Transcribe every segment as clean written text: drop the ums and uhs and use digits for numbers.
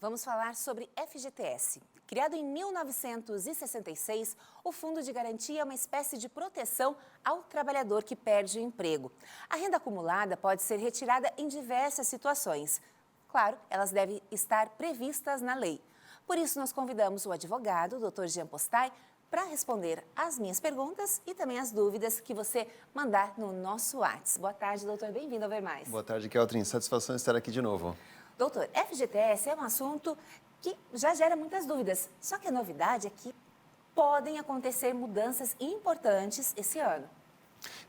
Vamos falar sobre FGTS. Criado em 1966, o Fundo de Garantia é uma espécie de proteção ao trabalhador que perde o emprego. A renda acumulada pode ser retirada em diversas situações. Claro, elas devem estar previstas na lei. Por isso, nós convidamos o advogado, o Dr. Jean Postai, para responder as minhas perguntas e também as dúvidas que você mandar no nosso WhatsApp. Boa tarde, doutor. Bem-vindo ao Ver Mais. Boa tarde, Keltrin. Satisfação estar aqui de novo. Doutor, FGTS é um assunto que já gera muitas dúvidas. Só que a novidade é que podem acontecer mudanças importantes esse ano.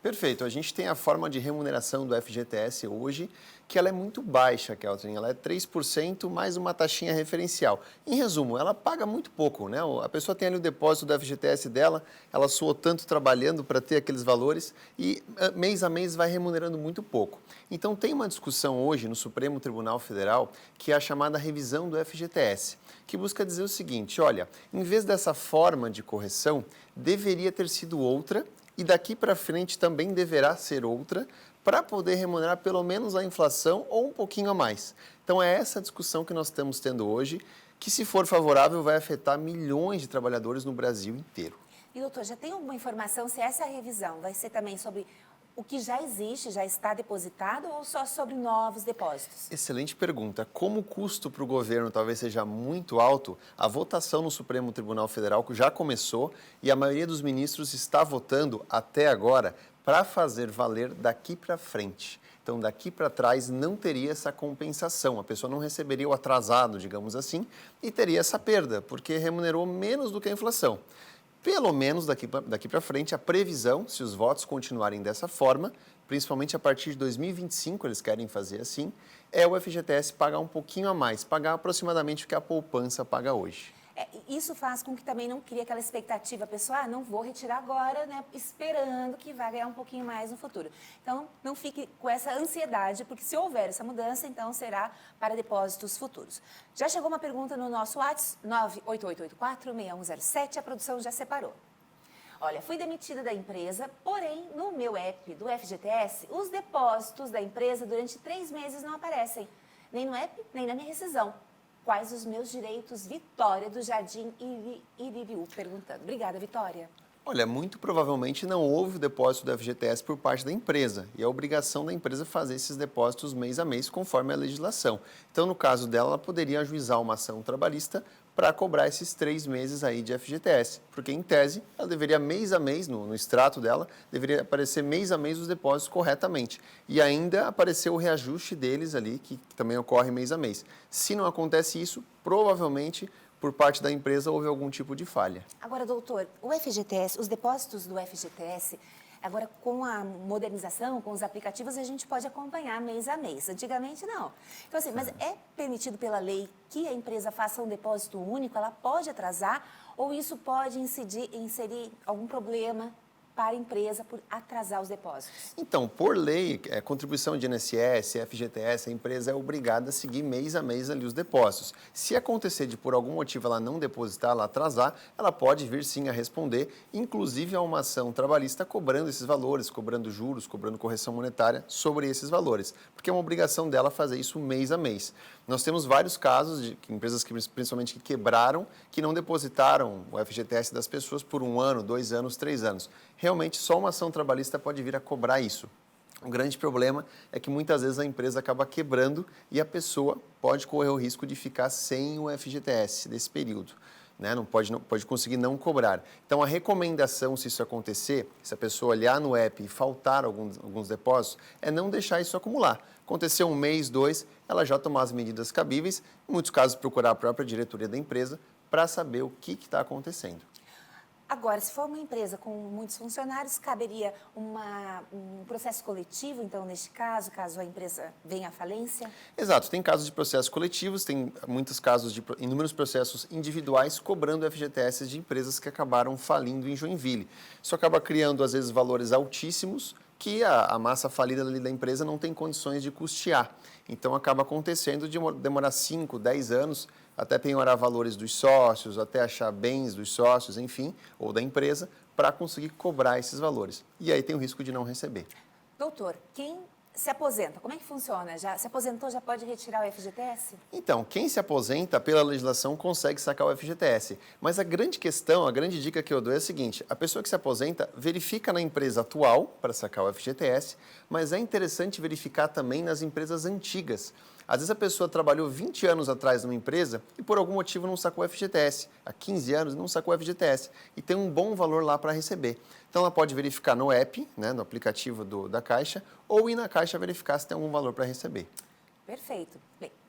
Perfeito. A gente tem a forma de remuneração do FGTS hoje, que ela é muito baixa, Keltrin. Ela é 3% mais uma taxinha referencial. Em resumo, ela paga muito pouco, né? A pessoa tem ali o depósito do FGTS dela, ela suou tanto trabalhando para ter aqueles valores e mês a mês vai remunerando muito pouco. Então tem uma discussão hoje no Supremo Tribunal Federal, que é a chamada revisão do FGTS, que busca dizer o seguinte: olha, em vez dessa forma de correção, deveria ter sido outra, e daqui para frente também deverá ser outra, para poder remunerar pelo menos a inflação ou um pouquinho a mais. Então é essa discussão que nós estamos tendo hoje, que se for favorável vai afetar milhões de trabalhadores no Brasil inteiro. E doutor, já tem alguma informação se essa revisão vai ser também sobre o que já existe, já está depositado ou só sobre novos depósitos? Excelente pergunta. Como o custo para o governo talvez seja muito alto, a votação no Supremo Tribunal Federal já começou e a maioria dos ministros está votando até agora para fazer valer daqui para frente. Então, daqui para trás não teria essa compensação, a pessoa não receberia o atrasado, digamos assim, e teria essa perda, porque remunerou menos do que a inflação. Pelo menos daqui para frente, a previsão, se os votos continuarem dessa forma, principalmente a partir de 2025, eles querem fazer assim, é o FGTS pagar um pouquinho a mais, pagar aproximadamente o que a poupança paga hoje. Isso faz com que também não crie aquela expectativa, a pessoa, não vou retirar agora, né, esperando que vai ganhar um pouquinho mais no futuro. Então, não fique com essa ansiedade, porque se houver essa mudança, então será para depósitos futuros. Já chegou uma pergunta no nosso WhatsApp, 98884-6107, a produção já separou. Olha, fui demitida da empresa, porém, no meu app do FGTS, os depósitos da empresa durante 3 meses não aparecem, nem no app, nem na minha rescisão. Quais os meus direitos? Vitória, do Jardim Iririú, perguntando. Obrigada, Vitória. Olha, muito provavelmente não houve o depósito do FGTS por parte da empresa e a obrigação da empresa fazer esses depósitos mês a mês conforme a legislação. Então, no caso dela, ela poderia ajuizar uma ação trabalhista para cobrar esses 3 meses aí de FGTS, porque em tese ela deveria mês a mês, no extrato dela, deveria aparecer mês a mês os depósitos corretamente e ainda aparecer o reajuste deles ali, que também ocorre mês a mês. Se não acontece isso, provavelmente por parte da empresa houve algum tipo de falha. Agora, doutor, o FGTS, os depósitos do FGTS, agora com a modernização, com os aplicativos, a gente pode acompanhar mês a mês. Antigamente, não. Então, assim, mas é permitido pela lei que a empresa faça um depósito único? Ela pode atrasar ou isso pode inserir algum problema para a empresa por atrasar os depósitos? Então, por lei, contribuição de INSS, FGTS, a empresa é obrigada a seguir mês a mês ali os depósitos. Se acontecer de por algum motivo ela não depositar, ela atrasar, ela pode vir sim a responder, inclusive a uma ação trabalhista cobrando esses valores, cobrando juros, cobrando correção monetária sobre esses valores, porque é uma obrigação dela fazer isso mês a mês. Nós temos vários casos de empresas que principalmente que quebraram, que não depositaram o FGTS das pessoas por 1 ano, 2 anos, 3 anos. Realmente, só uma ação trabalhista pode vir a cobrar isso. O grande problema é que muitas vezes a empresa acaba quebrando e a pessoa pode correr o risco de ficar sem o FGTS desse período. Né? Não pode conseguir não cobrar. Então, a recomendação, se isso acontecer, se a pessoa olhar no app e faltar alguns depósitos, é não deixar isso acumular. Aconteceu 1 mês, 2, ela já tomar as medidas cabíveis, em muitos casos procurar a própria diretoria da empresa para saber o que está acontecendo. Agora, se for uma empresa com muitos funcionários, caberia um processo coletivo, então, neste caso a empresa venha à falência? Exato, tem casos de processos coletivos, tem muitos casos de inúmeros processos individuais cobrando FGTS de empresas que acabaram falindo em Joinville. Isso acaba criando, às vezes, valores altíssimos que a massa falida ali da empresa não tem condições de custear. Então, acaba acontecendo de demorar 5, 10 anos até penhorar valores dos sócios, até achar bens dos sócios, enfim, ou da empresa, para conseguir cobrar esses valores. E aí tem o risco de não receber. Doutor, quem se aposenta, como é que funciona? Já se aposentou, já pode retirar o FGTS? Então, quem se aposenta, pela legislação, consegue sacar o FGTS. Mas a grande questão, a grande dica que eu dou é a seguinte: a pessoa que se aposenta verifica na empresa atual para sacar o FGTS, mas é interessante verificar também nas empresas antigas. Às vezes a pessoa trabalhou 20 anos atrás numa empresa e por algum motivo não sacou o FGTS. Há 15 anos não sacou o FGTS e tem um bom valor lá para receber. Então ela pode verificar no app, né, no aplicativo da Caixa, ou ir na Caixa verificar se tem algum valor para receber. Perfeito.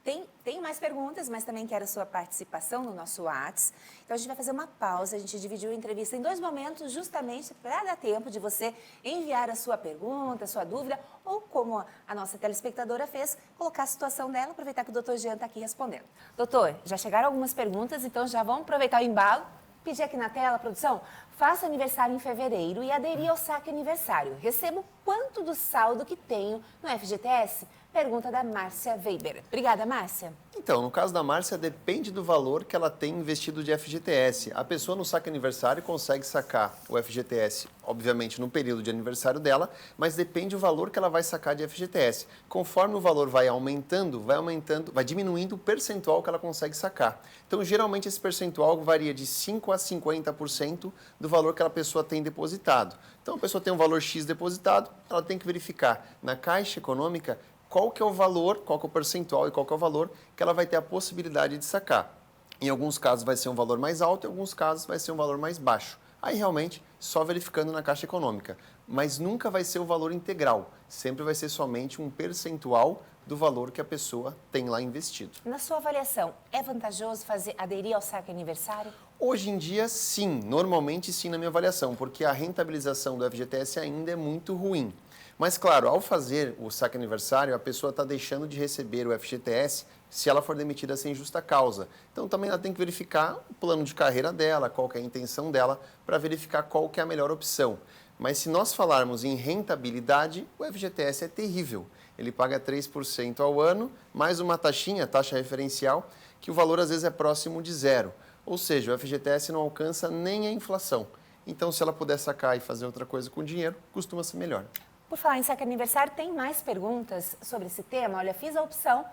Bem, tem mais perguntas, mas também quero a sua participação no nosso WhatsApp. Então, a gente vai fazer uma pausa. A gente dividiu a entrevista em 2 momentos, justamente para dar tempo de você enviar a sua pergunta, a sua dúvida, ou como a nossa telespectadora fez, colocar a situação dela, aproveitar que o doutor Jean está aqui respondendo. Doutor, já chegaram algumas perguntas, então já vamos aproveitar o embalo. Pedir aqui na tela, produção, faço aniversário em fevereiro e aderi ao saque aniversário. Recebo quanto do saldo que tenho no FGTS? Pergunta da Márcia Weber. Obrigada, Márcia. Então, no caso da Márcia, depende do valor que ela tem investido de FGTS. A pessoa no saque aniversário consegue sacar o FGTS, obviamente, no período de aniversário dela, mas depende do valor que ela vai sacar de FGTS. Conforme o valor vai aumentando, vai diminuindo o percentual que ela consegue sacar. Então, geralmente, esse percentual varia de 5% a 50% do valor que a pessoa tem depositado. Então, a pessoa tem um valor X depositado, ela tem que verificar na Caixa Econômica qual que é o valor, qual que é o percentual e qual que é o valor que ela vai ter a possibilidade de sacar. Em alguns casos vai ser um valor mais alto, em alguns casos vai ser um valor mais baixo. Aí realmente só verificando na Caixa Econômica. Mas nunca vai ser o valor integral, sempre vai ser somente um percentual do valor que a pessoa tem lá investido. Na sua avaliação, é vantajoso aderir ao saque aniversário? Hoje em dia, sim. Normalmente, sim, na minha avaliação, porque a rentabilização do FGTS ainda é muito ruim. Mas, claro, ao fazer o saque aniversário, a pessoa está deixando de receber o FGTS se ela for demitida sem justa causa. Então, também ela tem que verificar o plano de carreira dela, qual que é a intenção dela, para verificar qual que é a melhor opção. Mas se nós falarmos em rentabilidade, o FGTS é terrível. Ele paga 3% ao ano, mais uma taxinha, taxa referencial, que o valor às vezes é próximo de zero. Ou seja, o FGTS não alcança nem a inflação. Então, se ela puder sacar e fazer outra coisa com o dinheiro, costuma ser melhor. Por falar em saque aniversário, tem mais perguntas sobre esse tema. Olha, fiz a opção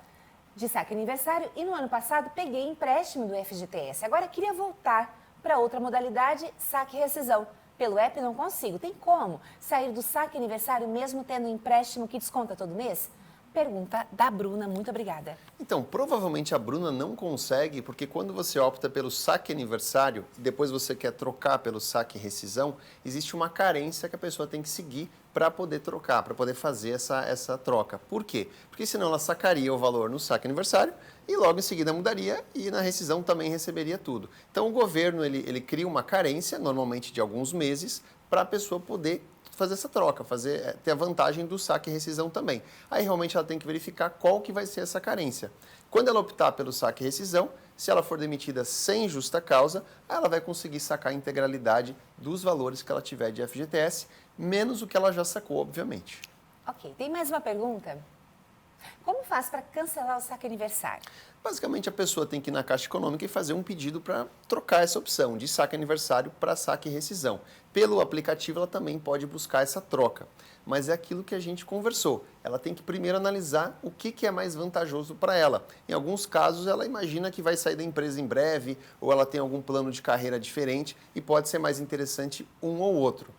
de saque aniversário e no ano passado peguei empréstimo do FGTS. Agora queria voltar para outra modalidade, saque e rescisão. Pelo app não consigo. Tem como sair do saque aniversário mesmo tendo um empréstimo que desconta todo mês? Pergunta da Bruna, muito obrigada. Então, provavelmente a Bruna não consegue, porque quando você opta pelo saque aniversário e depois você quer trocar pelo saque rescisão, existe uma carência que a pessoa tem que seguir para poder trocar, para poder fazer essa troca. Por quê? Porque senão ela sacaria o valor no saque aniversário e logo em seguida mudaria e na rescisão também receberia tudo. Então, o governo ele cria uma carência, normalmente de alguns meses, para a pessoa poder fazer essa troca, ter a vantagem do saque e rescisão também. Aí realmente ela tem que verificar qual que vai ser essa carência. Quando ela optar pelo saque e rescisão, se ela for demitida sem justa causa, ela vai conseguir sacar a integralidade dos valores que ela tiver de FGTS, menos o que ela já sacou, obviamente. Ok, tem mais uma pergunta? Como faz para cancelar o saque aniversário? Basicamente, a pessoa tem que ir na Caixa Econômica e fazer um pedido para trocar essa opção de saque aniversário para saque e rescisão. Pelo aplicativo, ela também pode buscar essa troca. Mas é aquilo que a gente conversou. Ela tem que primeiro analisar o que é mais vantajoso para ela. Em alguns casos, ela imagina que vai sair da empresa em breve, ou ela tem algum plano de carreira diferente e pode ser mais interessante um ou outro.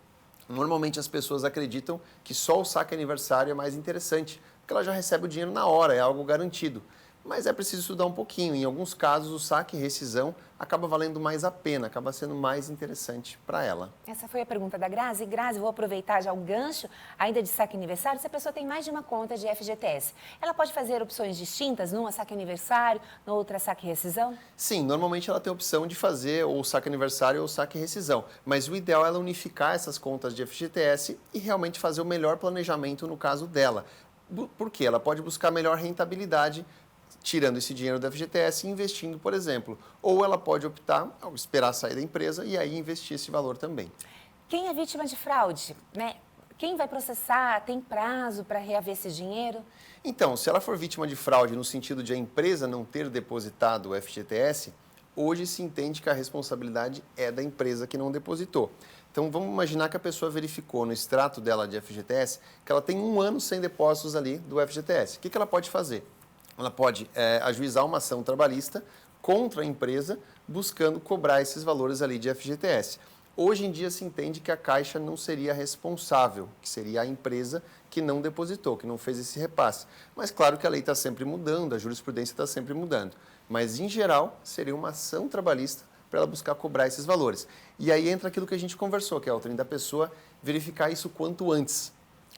Normalmente, as pessoas acreditam que só o saque aniversário é mais interessante, porque ela já recebe o dinheiro na hora, é algo garantido. Mas é preciso estudar um pouquinho. Em alguns casos, o saque e rescisão acaba valendo mais a pena, acaba sendo mais interessante para ela. Essa foi a pergunta da Grazi. Grazi, vou aproveitar já o gancho ainda de saque aniversário. Se a pessoa tem mais de uma conta de FGTS, ela pode fazer opções distintas, numa saque aniversário, na outra saque rescisão? Sim, normalmente ela tem a opção de fazer ou saque aniversário ou saque rescisão. Mas o ideal é ela unificar essas contas de FGTS e realmente fazer o melhor planejamento no caso dela. Por quê? Ela pode buscar melhor rentabilidade tirando esse dinheiro do FGTS e investindo, por exemplo. Ou ela pode optar, esperar sair da empresa e aí investir esse valor também. Quem é vítima de fraude, né? Quem vai processar? Tem prazo para reaver esse dinheiro? Então, se ela for vítima de fraude no sentido de a empresa não ter depositado o FGTS, hoje se entende que a responsabilidade é da empresa que não depositou. Então, vamos imaginar que a pessoa verificou no extrato dela de FGTS que ela tem 1 ano sem depósitos ali do FGTS. O que ela pode fazer? Ela pode ajuizar uma ação trabalhista contra a empresa, buscando cobrar esses valores ali de FGTS. Hoje em dia se entende que a Caixa não seria responsável, que seria a empresa que não depositou, que não fez esse repasse. Mas claro que a lei está sempre mudando, a jurisprudência está sempre mudando. Mas, em geral, seria uma ação trabalhista para ela buscar cobrar esses valores. E aí entra aquilo que a gente conversou, que é o trem da pessoa verificar isso quanto antes.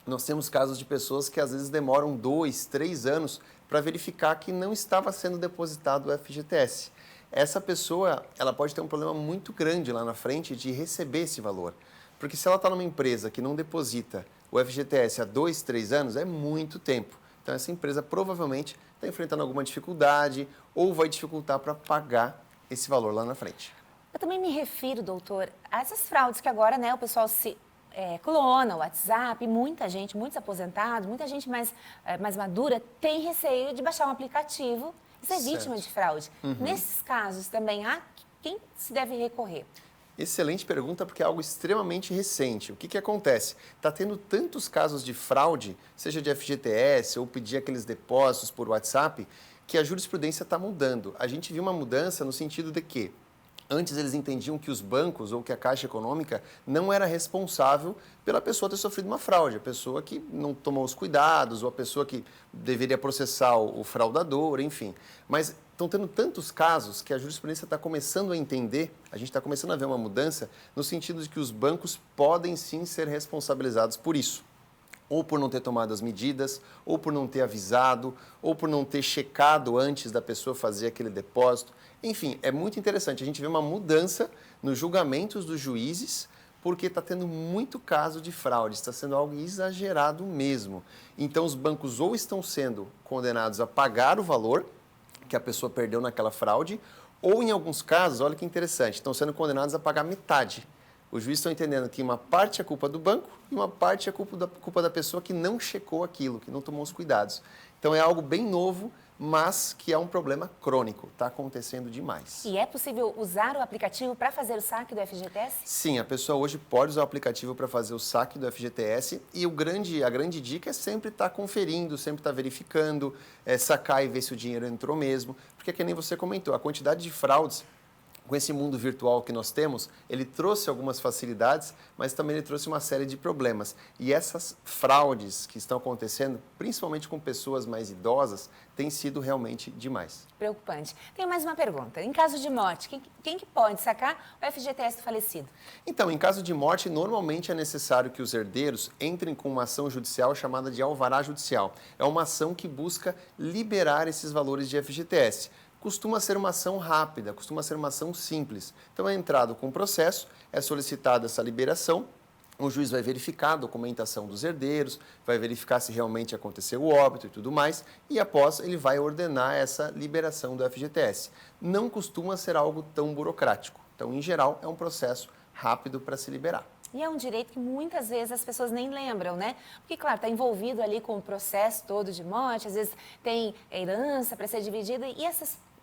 Nós temos casos de pessoas que às vezes demoram 2, 3 anos para verificar que não estava sendo depositado o FGTS. Essa pessoa, ela pode ter um problema muito grande lá na frente de receber esse valor. Porque se ela está numa empresa que não deposita o FGTS há 2, 3 anos, é muito tempo. Então, essa empresa provavelmente está enfrentando alguma dificuldade ou vai dificultar para pagar esse valor lá na frente. Eu também me refiro, doutor, a essas fraudes que agora, né, o pessoal se clona o WhatsApp, muita gente, muitos aposentados, muita gente mais madura tem receio de baixar um aplicativo e ser vítima de fraude. Nesses casos também há quem se deve recorrer? Excelente pergunta, porque é algo extremamente recente. O que acontece? Está tendo tantos casos de fraude, seja de FGTS ou pedir aqueles depósitos por WhatsApp, que a jurisprudência está mudando. A gente viu uma mudança no sentido de que antes eles entendiam que os bancos ou que a Caixa Econômica não era responsável pela pessoa ter sofrido uma fraude, a pessoa que não tomou os cuidados ou a pessoa que deveria processar o fraudador, enfim. Mas estão tendo tantos casos que a jurisprudência está começando a entender, a gente está começando a ver uma mudança no sentido de que os bancos podem sim ser responsabilizados por isso. Ou por não ter tomado as medidas, ou por não ter avisado, ou por não ter checado antes da pessoa fazer aquele depósito. Enfim, é muito interessante. A gente vê uma mudança nos julgamentos dos juízes, porque está tendo muito caso de fraude, está sendo algo exagerado mesmo. Então, os bancos ou estão sendo condenados a pagar o valor que a pessoa perdeu naquela fraude, ou, em alguns casos, olha que interessante, estão sendo condenados a pagar metade. Os juízes estão entendendo que uma parte é culpa do banco e uma parte é culpa da pessoa que não checou aquilo, que não tomou os cuidados. Então, é algo bem novo, mas que é um problema crônico. Está acontecendo demais. E é possível usar o aplicativo para fazer o saque do FGTS? Sim, a pessoa hoje pode usar o aplicativo para fazer o saque do FGTS e a grande dica é sempre estar conferindo, sempre estar verificando, sacar e ver se o dinheiro entrou mesmo. Porque, que nem você comentou, a quantidade de fraudes com esse mundo virtual que nós temos, ele trouxe algumas facilidades, mas também ele trouxe uma série de problemas. E essas fraudes que estão acontecendo, principalmente com pessoas mais idosas, têm sido realmente demais. Preocupante. Tenho mais uma pergunta. Em caso de morte, quem que pode sacar o FGTS do falecido? Então, em caso de morte, normalmente é necessário que os herdeiros entrem com uma ação judicial chamada de alvará judicial. É uma ação que busca liberar esses valores de FGTS. Costuma ser uma ação rápida, costuma ser uma ação simples. Então, é entrado com o processo, é solicitada essa liberação, o juiz vai verificar a documentação dos herdeiros, vai verificar se realmente aconteceu o óbito e tudo mais, e após ele vai ordenar essa liberação do FGTS. Não costuma ser algo tão burocrático. Então, em geral, é um processo rápido para se liberar. E é um direito que muitas vezes as pessoas nem lembram, né? Porque, claro, está envolvido ali com o processo todo de morte, às vezes tem herança para ser dividida, e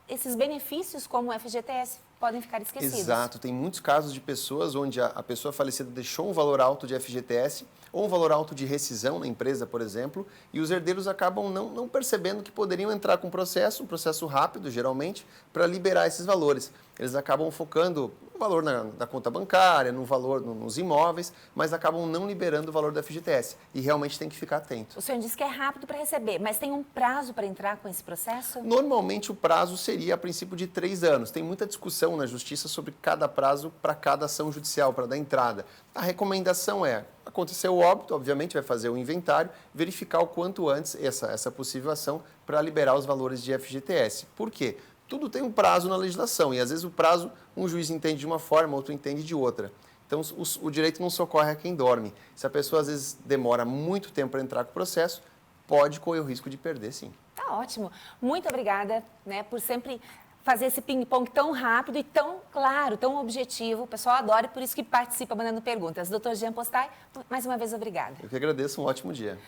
esses benefícios como o FGTS podem ficar esquecidos. Exato, tem muitos casos de pessoas onde a pessoa falecida deixou um valor alto de FGTS ou um valor alto de rescisão na empresa, por exemplo, e os herdeiros acabam não percebendo que poderiam entrar com um processo rápido, geralmente, para liberar esses valores. Eles acabam focando no valor da conta bancária, no valor nos imóveis, mas acabam não liberando o valor do FGTS. E realmente tem que ficar atento. O senhor disse que é rápido para receber, mas tem um prazo para entrar com esse processo? Normalmente o prazo seria a princípio de 3 anos. Tem muita discussão na justiça sobre cada prazo para cada ação judicial, para dar entrada. A recomendação é, aconteceu o óbito, obviamente vai fazer o inventário, verificar o quanto antes essa possível ação para liberar os valores de FGTS. Por quê? Tudo tem um prazo na legislação e às vezes o prazo um juiz entende de uma forma, outro entende de outra. Então o direito não socorre a quem dorme. Se a pessoa às vezes demora muito tempo para entrar com o processo, pode correr o risco de perder, sim. Tá ótimo. Muito obrigada, né, por sempre fazer esse ping-pong tão rápido e tão claro, tão objetivo. O pessoal adora e por isso que participa mandando perguntas. Dr. Jean Postai, mais uma vez, obrigada. Eu que agradeço, um ótimo dia.